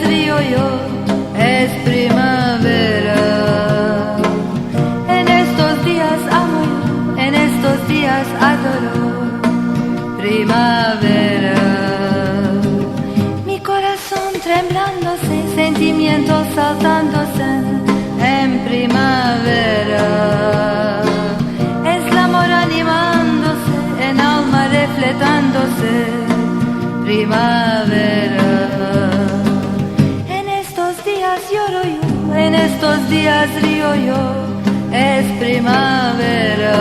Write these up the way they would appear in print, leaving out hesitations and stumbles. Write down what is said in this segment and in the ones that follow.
río yo, es primavera. En estos días amo yo, en estos días adoro primavera. Mi corazón temblándose, sentimientos saltándose en primavera. Es el amor animándose, en alma refletándose primavera. En estos días lloro yo, en estos días río yo, es primavera.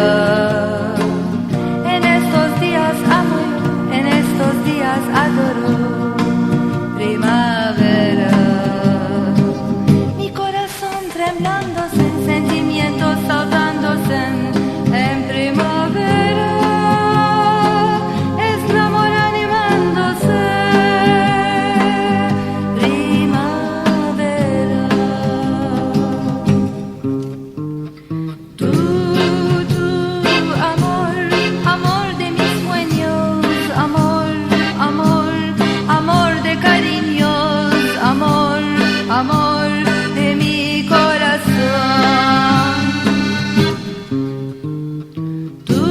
En estos días amo yo, en estos días adoro primavera. Mi corazón temblándose, sentimientos saltándose en primavera. Es el amor animándose primavera. Tú, amor, amor de mis sueños, amor, amor, amor de cariños, amor, amor de mi corazón. Tú,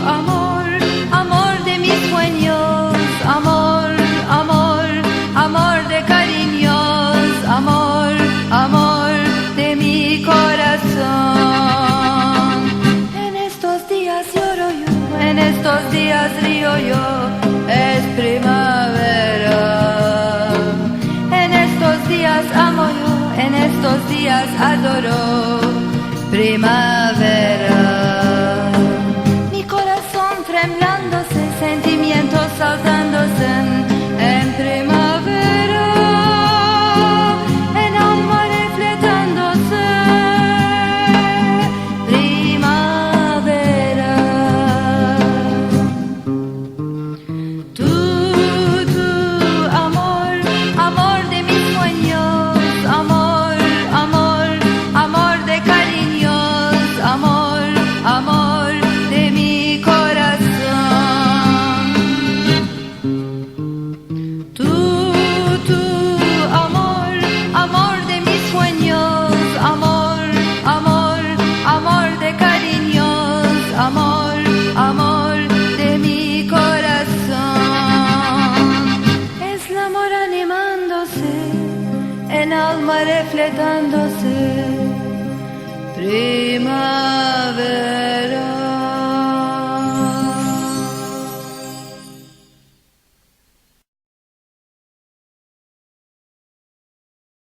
amor, amor de mis sueños, amor, amor, amor de cariños, amor, amor de mi corazón. En estos días lloro yo, en estos días río yo, es primavera. En estos días amo yo, en estos días adoro primavera. Mi corazón temblándose, sentimientos saltándose en primavera. En alma refletándose primavera. Tú, amor, amor de mis sueños, amor, amor, amor de cariños, amor, amor de mi corazón. Tú, amor, amor de mis sueños, amor, amor, amor de cariños, amor, amor de mi corazón. Es el amor animándose, en alma refletándose